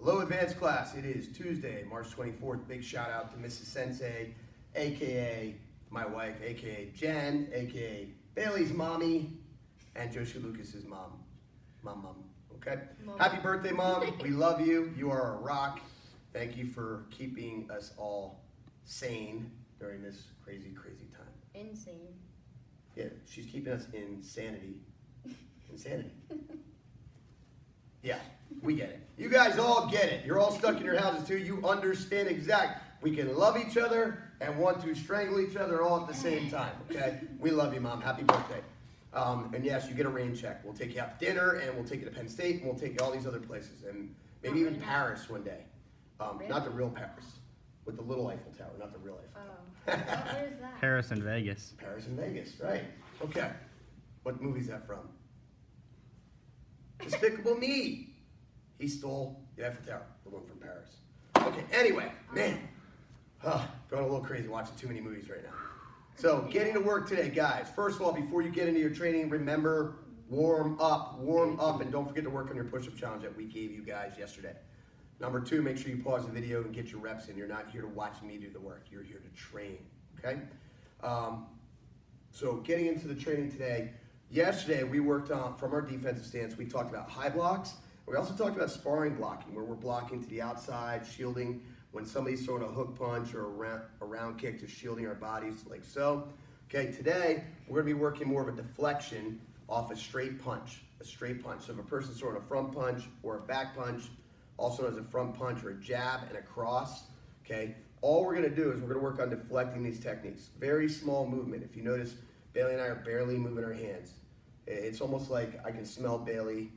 Hello, Advanced Class. It is Tuesday, March 24th. Big shout out to Mrs. Sensei, aka my wife, aka Jen, aka Bailey's mommy, and Joshua Lucas's mom. Mom. Okay? Mom. Happy birthday, Mom. We love you. You are a rock. Thank you for keeping us all sane during this crazy, crazy time. Insane. Yeah, she's keeping us in sanity. Insanity. Yeah, we get it. You guys all get it. You're all stuck in your houses too. You understand exactly. We can love each other and want to strangle each other all at the same time, okay? We love you, Mom. Happy birthday. And yes, you get a rain check. We'll take you out to dinner, and we'll take you to Penn State, and we'll take you all these other places, and maybe even Paris one day. Really? Not the real Paris, with the little Eiffel Tower, not the real Eiffel Tower. Oh, where's that? Paris and Vegas. Paris and Vegas, right. Okay. What movie's that from? Despicable Me. He stole the Eiffel Tower, the one from Paris. Okay, anyway, man. Going a little crazy watching too many movies right now. So, getting to work today, guys. First of all, before you get into your training, remember, warm up, and don't forget to work on your push-up challenge that we gave you guys yesterday. Number 2, make sure you pause the video and get your reps in. You're not here to watch me do the work. You're here to train, okay? So getting into the training today, yesterday we worked on, from our defensive stance, we talked about high blocks. We also talked about sparring blocking, where we're blocking to the outside, shielding when somebody's throwing a hook punch or a round kick, just shielding our bodies like so. Okay, today we're gonna be working more of a deflection off a straight punch. So if a person's throwing a front punch or a back punch, also known as a front punch or a jab and a cross, okay? All we're gonna do is we're gonna work on deflecting these techniques. Very small movement. If you notice, Bailey and I are barely moving our hands. It's almost like I can smell Bailey.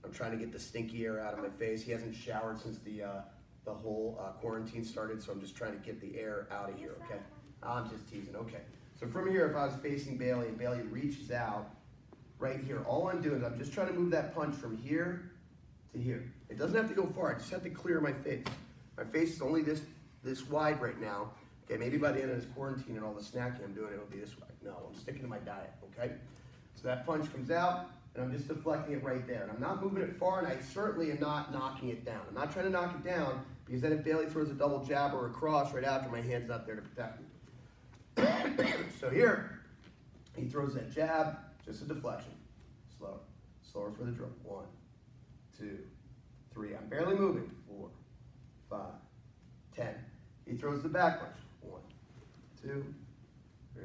I'm trying to get the stinky air out of my face. He hasn't showered since the whole quarantine started, so I'm just trying to get the air out of here, okay? I'm just teasing, okay. So from here, if I was facing Bailey and Bailey reaches out right here, all I'm doing is I'm just trying to move that punch from here to here. It doesn't have to go far, I just have to clear my face. My face is only this wide right now. Okay, maybe by the end of this quarantine and all the snacking I'm doing, it'll be this wide. No, I'm sticking to my diet, okay? So that punch comes out, and I'm just deflecting it right there. And I'm not moving it far, and I certainly am not knocking it down. I'm not trying to knock it down, because then if Bailey throws a double jab or a cross right after, my hand's not there to protect me. So here, he throws that jab, just a deflection. Slower for the drill. 1, 2, 3. I'm barely moving. 4, 5, 10. He throws the back punch. 1, 2, 3,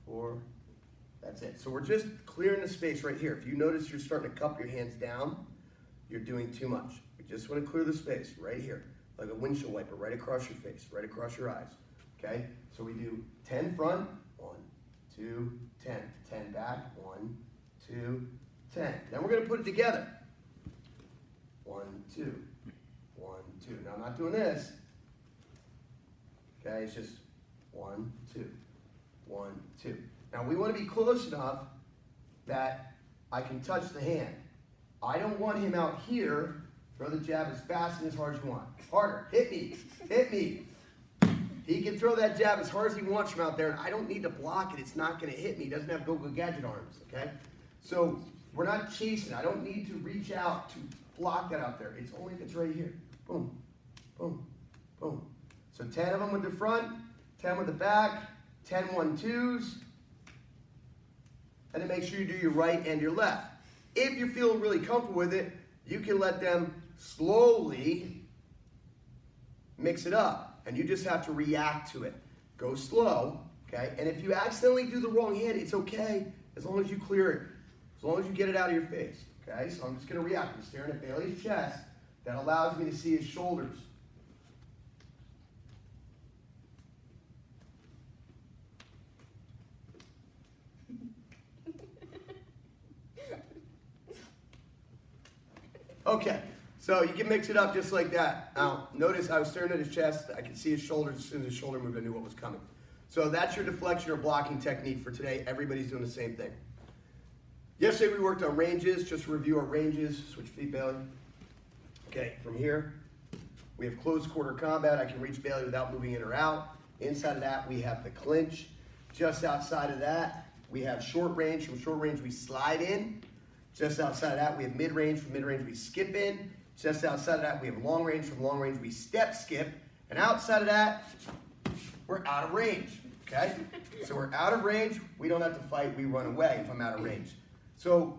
4. That's it. So we're just clearing the space right here. If you notice you're starting to cup your hands down, you're doing too much. We just want to clear the space right here, like a windshield wiper, right across your face, right across your eyes. Okay? So we do 10 front, 1, 2, 10. 10 back, 1, 2, 10. Then we're going to put it together. 1, 2, 1, 2. Now I'm not doing this. Okay, it's just 1, 2, 1, 2. Now we want to be close enough that I can touch the hand. I don't want him out here. Throw the jab as fast and as hard as you want. Harder. Hit me. Hit me. He can throw that jab as hard as he wants from out there, and I don't need to block it. It's not going to hit me. He doesn't have go-go gadget arms, okay? So we're not chasing. I don't need to reach out to block that out there. It's only if it's right here. Boom, boom, boom. So 10 of them with the front, 10 with the back, 10 1-2s. And then make sure you do your right and your left. If you're feeling really comfortable with it, you can let them slowly mix it up. And you just have to react to it. Go slow, okay? And if you accidentally do the wrong hand, it's okay, as long as you clear it. As long as you get it out of your face, okay? So I'm just gonna react. I'm staring at Bailey's chest. That allows me to see his shoulders. Okay, so you can mix it up just like that. Now, notice I was staring at his chest. I could see his shoulders. As soon as his shoulder moved, I knew what was coming. So that's your deflection or blocking technique for today. Everybody's doing the same thing. Yesterday we worked on ranges. Just to review our ranges. Switch feet, Bailey. Okay, from here, we have close quarter combat. I can reach Bailey without moving in or out. Inside of that, we have the clinch. Just outside of that, we have short range. From short range, we slide in. Just outside of that, we have mid-range. From mid-range, we skip in. Just outside of that, we have long range. From long range, we step skip. And outside of that, we're out of range, okay? So we're out of range. We don't have to fight. We run away if I'm out of range. So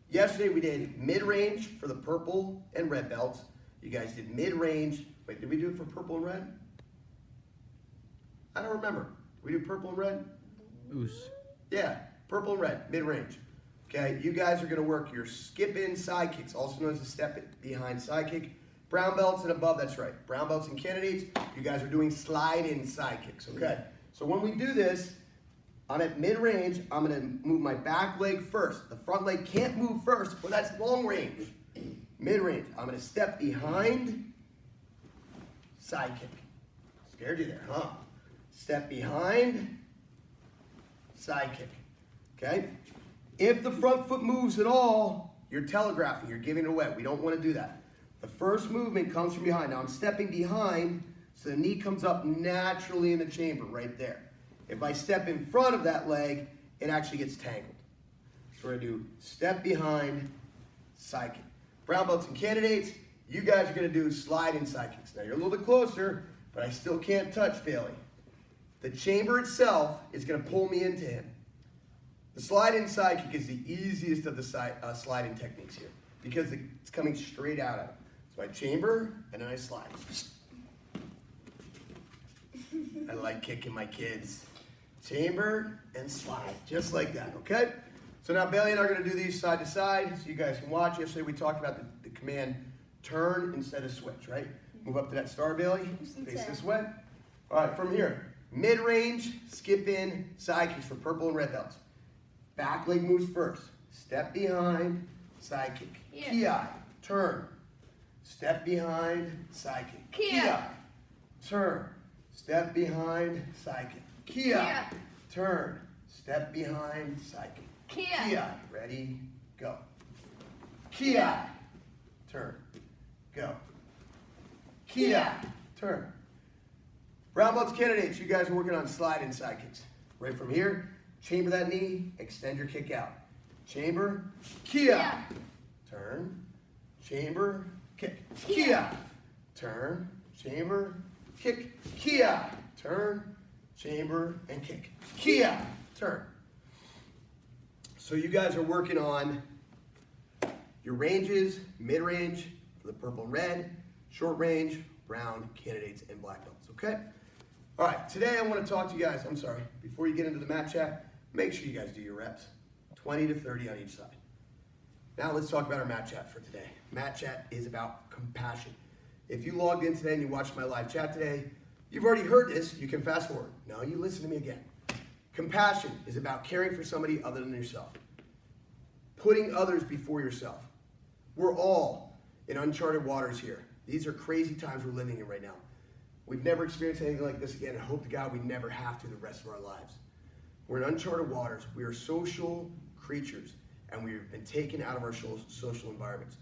yesterday we did mid-range for the purple and red belts. You guys did mid-range. Wait, did we do it for purple and red? I don't remember. Did we do purple and red? Oos. Yeah, purple and red, mid-range. Okay, you guys are going to work your skip-in side kicks, also known as the step-behind side kick. Brown belts and above, that's right. Brown belts and candidates, you guys are doing slide-in side kicks, okay? So when we do this, I'm at mid-range, I'm going to move my back leg first. The front leg can't move first, but that's long range. Mid-range, I'm going to step behind, side kick. Scared you there, huh? Step behind, side kick, okay? If the front foot moves at all, you're telegraphing, you're giving it away. We don't want to do that. The first movement comes from behind. Now I'm stepping behind, so the knee comes up naturally in the chamber right there. If I step in front of that leg, it actually gets tangled. So we're going to do step behind, side kick. Brown belts and candidates, you guys are going to do slide-in side kicks. Now you're a little bit closer, but I still can't touch Bailey. The chamber itself is going to pull me into him. The slide-in side kick is the easiest of the slide-in techniques here because it's coming straight out of it. So I chamber and then I slide. I like kicking my kids. Chamber and slide, just like that, okay? So now Bailey and I are going to do these side to side so you guys can watch. Yesterday we talked about the command turn instead of switch, right? Move up to that star, Bailey. Face this way. All right, from here, mid-range, skip in, side kicks for purple and red belts. Back leg moves first. Step behind, side kick. Yeah. Ki, turn. Step behind, side kick. Ki, turn. Step behind, side kick. Ki, turn. Step behind, side kick. Ki, ready, go. Ki, turn, go. Ki, turn. Brown belts candidates, you guys are working on slide-in side kicks. Right from here, chamber that knee, extend your kick out. Chamber, Kia, turn, chamber, kick. Kia, turn, chamber, kick. Kia, turn, chamber, and kick. Kia, turn. So you guys are working on your ranges, mid-range for the purple and red, short range, brown, candidates, and black belts, okay? All right, today I want to talk to you guys, before you get into the mat chat, make sure you guys do your reps, 20 to 30 on each side. Now let's talk about our mat chat for today. Mat chat is about compassion. If you logged in today and you watched my live chat today, you've already heard this, you can fast forward. No, you listen to me again. Compassion is about caring for somebody other than yourself. Putting others before yourself. We're all in uncharted waters here. These are crazy times we're living in right now. We've never experienced anything like this again, and hope to God we never have to the rest of our lives. We're in uncharted waters. We are social creatures, and we've been taken out of our social environments.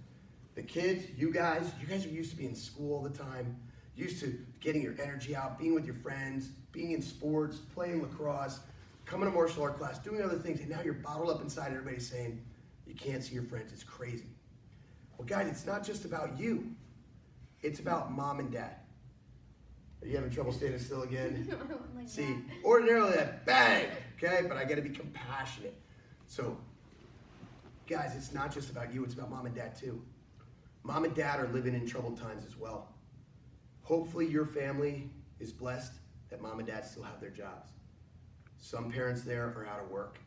The kids, you guys are used to being in school all the time, used to getting your energy out, being with your friends, being in sports, playing lacrosse, coming to martial art class, doing other things, and now you're bottled up inside. Everybody's saying, you can't see your friends, it's crazy. Well, guys, it's not just about you. It's about mom and dad. Are you having trouble standing still again? Like See, that. ordinarily that bang, okay? But I gotta be compassionate. So, guys, it's not just about you, it's about mom and dad too. Mom and dad are living in troubled times as well. Hopefully your family is blessed that mom and dad still have their jobs. Some parents there are out of work.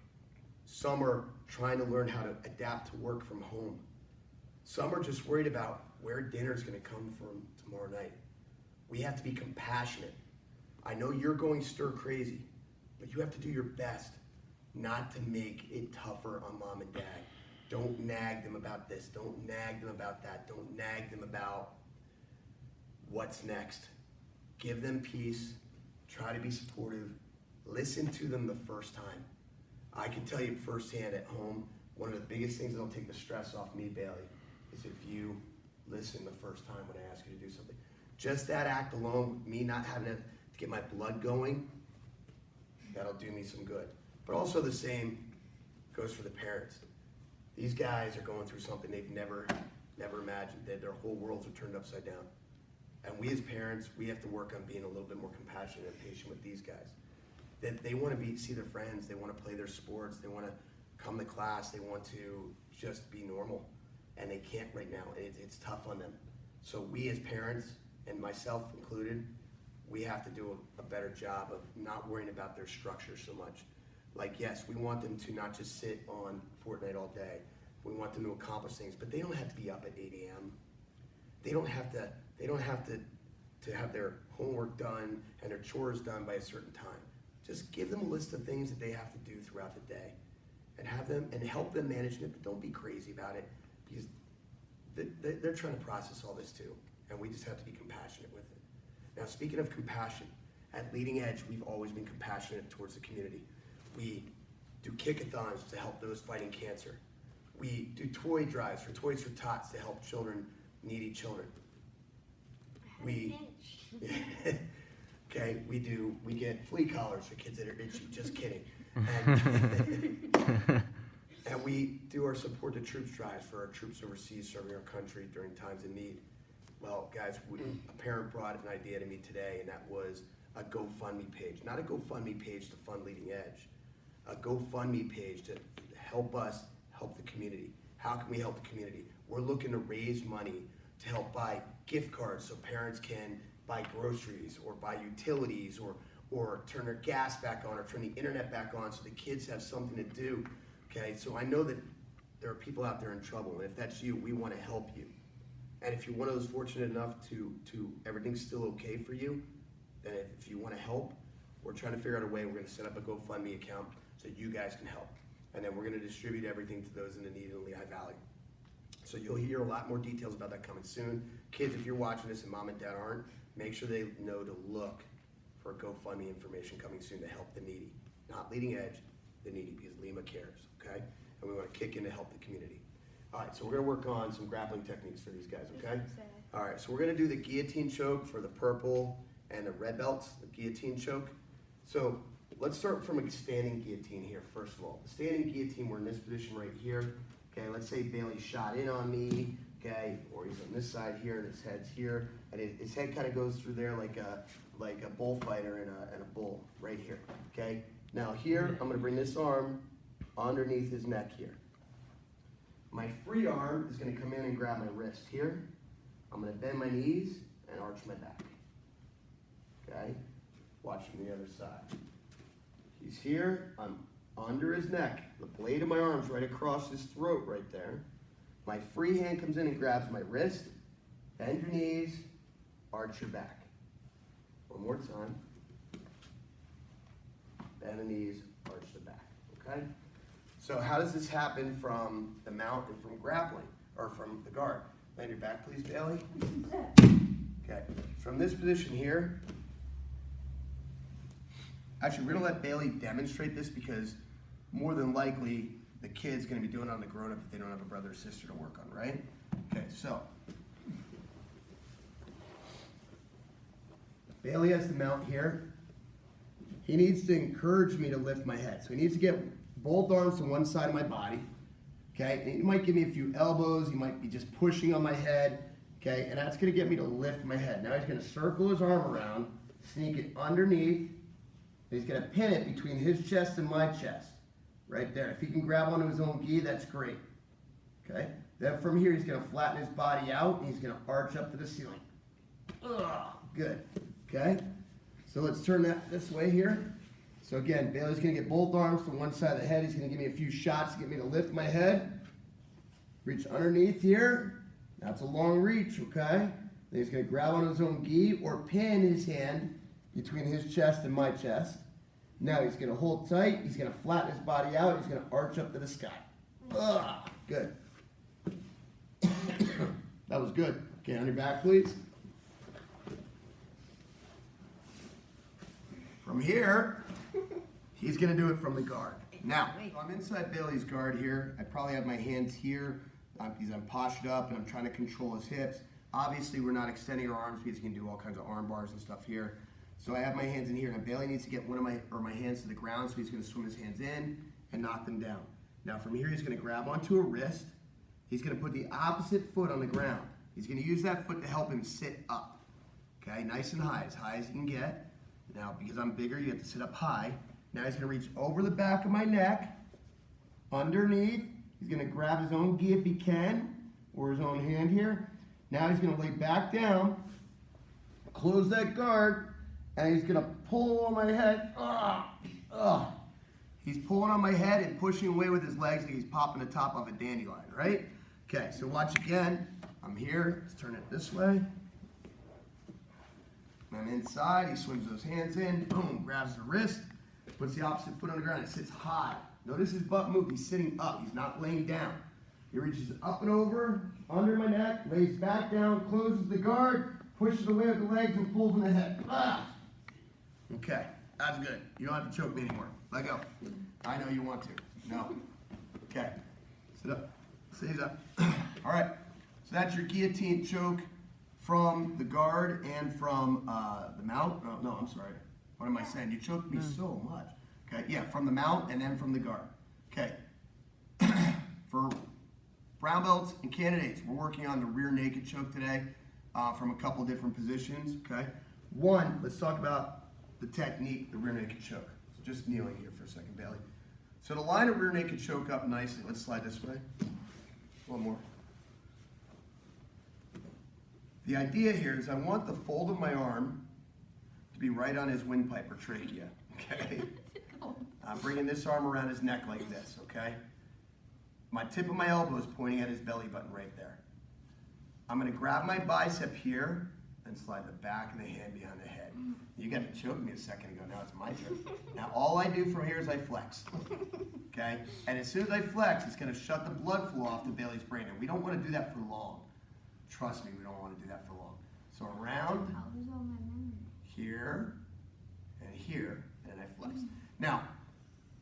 Some are trying to learn how to adapt to work from home. Some are just worried about where dinner's gonna come from tomorrow night. We have to be compassionate. I know you're going stir crazy, but you have to do your best not to make it tougher on mom and dad. Don't nag them about this. Don't nag them about that. Don't nag them about what's next. Give them peace. Try to be supportive. Listen to them the first time. I can tell you firsthand at home, one of the biggest things that'll take the stress off me, Bailey, is if you listen the first time when I ask you to do something. Just that act alone, me not having to get my blood going, that'll do me some good. But also the same goes for the parents. These guys are going through something they've never never imagined that their whole worlds are turned upside down. And we as parents, we have to work on being a little bit more compassionate and patient with these guys. That they want to see their friends, they want to play their sports, they want to come to class, they want to just be normal. And they can't right now, and it's tough on them. So we as parents, and myself included, we have to do a better job of not worrying about their structure so much. Like, yes, we want them to not just sit on Fortnite all day. We want them to accomplish things, but they don't have to be up at 8 a.m. They don't have to have their homework done and their chores done by a certain time. Just give them a list of things that they have to do throughout the day, and have them and help them manage it. But don't be crazy about it, because they're trying to process all this too, and we just have to be compassionate with it. Now, speaking of compassion, at Leading Edge, we've always been compassionate towards the community. We do kick-a-thons to help those fighting cancer. We do toy drives for Toys for Tots to help needy children. We get flea collars for kids that are itchy, just kidding. And we do our support the troops drives for our troops overseas serving our country during times of need. Well, guys, a parent brought an idea to me today, and that was a GoFundMe page. Not a GoFundMe page to fund Leading Edge, a GoFundMe page to help us help the community. How can we help the community? We're looking to raise money to help buy gift cards so parents can buy groceries or buy utilities or turn their gas back on or turn the internet back on so the kids have something to do. Okay, so I know that there are people out there in trouble, and if that's you, we want to help you. And if you're one of those fortunate enough to everything's still okay for you, then if you want to help, we're trying to figure out a way. We're going to set up a GoFundMe account so you guys can help. And then we're going to distribute everything to those in the need in the Lehigh Valley. So you'll hear a lot more details about that coming soon. Kids, if you're watching this and mom and dad aren't, make sure they know to look for GoFundMe information coming soon to help the needy. Not Leading Edge, the needy, because Lima cares, okay? And we want to kick in to help the community. All right, so we're going to work on some grappling techniques for these guys, okay? All right, so we're going to do the guillotine choke for the purple and the red belts, the guillotine choke. So let's start from a standing guillotine here, first of all. The standing guillotine, we're in this position right here. Okay, let's say Bailey shot in on me, okay, or he's on this side here and his head's here, and his head kind of goes through there like a bullfighter and a bull right here, okay? Now here, I'm going to bring this arm underneath his neck here. My free arm is going to come in and grab my wrist here. I'm going to bend my knees and arch my back. Okay? Watch from the other side. He's here. I'm under his neck. The blade of my arm's right across his throat right there. My free hand comes in and grabs my wrist. Bend your knees. Arch your back. One more time. Bend the knees. Arch the back. Okay? So how does this happen from the mount and from grappling, or from the guard? Land your back, please, Bailey. Okay, from this position here, actually, we're gonna let Bailey demonstrate this because more than likely, the kid's gonna be doing it on the grown-up if they don't have a brother or sister to work on, right? Okay, so. Bailey has the mount here. He needs to encourage me to lift my head. So he needs to get both arms to one side of my body, okay? And he might give me a few elbows, he might be just pushing on my head, okay? And that's gonna get me to lift my head. Now he's gonna circle his arm around, sneak it underneath, and he's gonna pin it between his chest and my chest, right there. If he can grab onto his own gi, that's great, okay? Then from here, he's gonna flatten his body out, and he's gonna arch up to the ceiling. Ugh, good, okay? So let's turn that this way here. So again, Bailey's gonna get both arms to one side of the head. He's gonna give me a few shots to get me to lift my head. Reach underneath here. That's a long reach, okay? Then he's gonna grab on his own gi or pin his hand between his chest and my chest. Now he's gonna hold tight. He's gonna flatten his body out. He's gonna arch up to the sky. Good. That was good. Okay, on your back, please. From here, he's going to do it from the guard. Now, I'm inside Bailey's guard here. I probably have my hands here because I'm postured up and I'm trying to control his hips. Obviously, we're not extending our arms because he can do all kinds of arm bars and stuff here. So I have my hands in here. Now, Bailey needs to get one of my hands to the ground, so he's going to swim his hands in and knock them down. Now, from here, he's going to grab onto a wrist, he's gonna put the opposite foot on the ground. He's gonna use that foot to help him sit up. Okay, nice and high as you can get. Now, because I'm bigger, you have to sit up high. Now he's gonna reach over the back of my neck, underneath. He's gonna grab his own gi if he can, or his own hand here. Now he's gonna lay back down, close that guard, and he's gonna pull on my head. He's pulling on my head and pushing away with his legs like he's popping the top of a dandelion, right? Okay, so watch again. I'm here, let's turn it this way. I'm inside, he swims those hands in, boom, grabs the wrist, puts the opposite foot on the ground, and sits high. Notice his butt move, he's sitting up, he's not laying down. He reaches up and over, under my neck, lays back down, closes the guard, pushes away with the legs, and pulls in the head. Okay, that's good. You don't have to choke me anymore. Let go. I know you want to. No. Okay. Sit up. Stays up. All right. So that's your guillotine choke from the guard and from the mount. No, I'm sorry. What am I saying? You choked me so much. Okay. Yeah, from the mount and then from the guard. Okay. For brown belts and candidates, we're working on the rear naked choke today from a couple different positions. Okay. One, let's talk about the technique, the rear naked choke. So just kneeling here for a second, Bailey. So to line a rear naked choke up nicely, let's slide this way. One more. The idea here is I want the fold of my arm to be right on his windpipe or trachea, okay? I'm bringing this arm around his neck like this, okay? My tip of my elbow is pointing at his belly button right there. I'm gonna grab my bicep here and slide the back of the hand behind the head. You got to choke me a second ago, now it's my turn. Now all I do from here is I flex, okay? And as soon as I flex, it's gonna shut the blood flow off to Bailey's brain, and we don't wanna do that for long. Trust me, we don't wanna do that for long. So around, here, and here, and I flex. Now,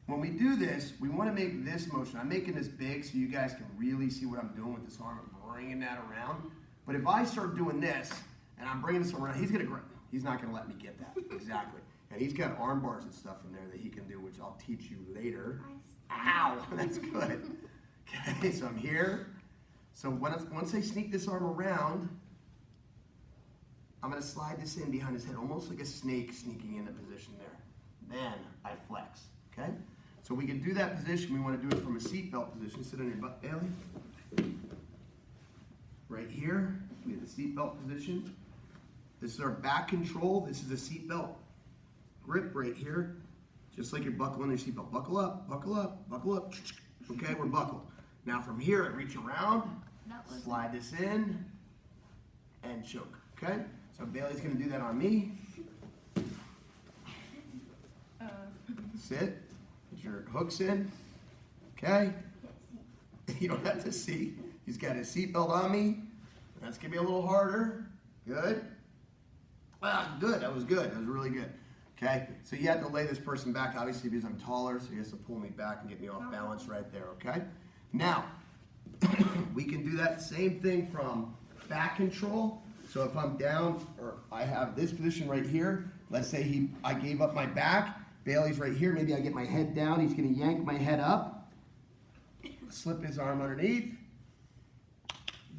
when we do this, we wanna make this motion. I'm making this big so you guys can really see what I'm doing with this arm and bringing that around. But if I start doing this, and I'm bringing this around, he's gonna grip. He's not gonna let me get that, exactly. And he's got arm bars and stuff in there that he can do, which I'll teach you later. Ow, that's good. Okay, so I'm here. So once I sneak this arm around, I'm gonna slide this in behind his head, almost like a snake sneaking into position there. Then I flex, okay? So we can do that position, we wanna do it from a seatbelt position. Sit on your butt, Bailey. Right here, we have the seatbelt position. This is our back control. This is a seatbelt grip right here. Just like you're buckling your seatbelt. Buckle up, buckle up, buckle up. Okay, we're buckled. Now from here, I reach around, slide this in, and choke. Okay? So Bailey's gonna do that on me. Sit, put your hooks in. Okay? You don't have to see. He's got his seatbelt on me. That's gonna be a little harder. Good. Good, that was good, that was really good. Okay, so you have to lay this person back, obviously, because I'm taller, so he has to pull me back and get me off balance right there, okay? Now, we can do that same thing from back control. So if I'm down, or I have this position right here, let's say I gave up my back, Bailey's right here, maybe I get my head down, he's gonna yank my head up, slip his arm underneath.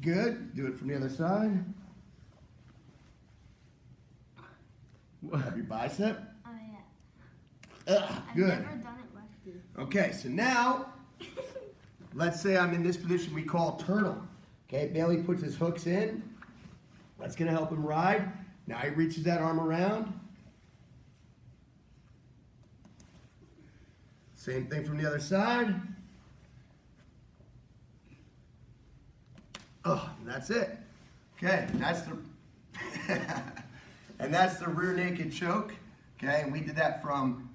Good, do it from the other side. Have your bicep? Oh yeah. Good. I've never done it lefty. Okay, so now, let's say I'm in this position we call turtle. Okay, Bailey puts his hooks in. That's gonna help him ride. Now he reaches that arm around. Same thing from the other side. And that's it. Okay, that's the and that's the rear naked choke. Okay, and we did that from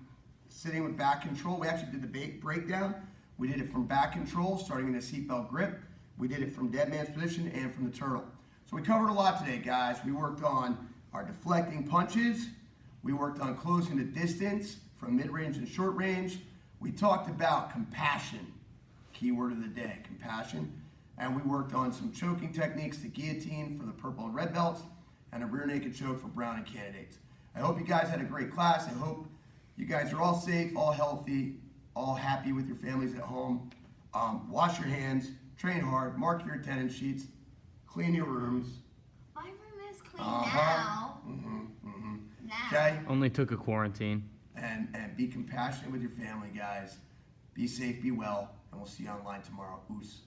sitting with back control. We actually did the breakdown. We did it from back control, starting in a seatbelt grip. We did it from dead man's position and from the turtle. So we covered a lot today, guys. We worked on our deflecting punches. We worked on closing the distance from mid-range and short range. We talked about compassion, keyword of the day, compassion. And we worked on some choking techniques, the guillotine for the purple and red belts, and a rear naked choke for brown and candidates. I hope you guys had a great class. I hope you guys are all safe, all healthy, all happy with your families at home. Wash your hands, train hard, mark your attendance sheets, clean your rooms. My room is clean now. Now. Okay? Only took a quarantine. And be compassionate with your family, guys. Be safe, be well, and we'll see you online tomorrow. Oos.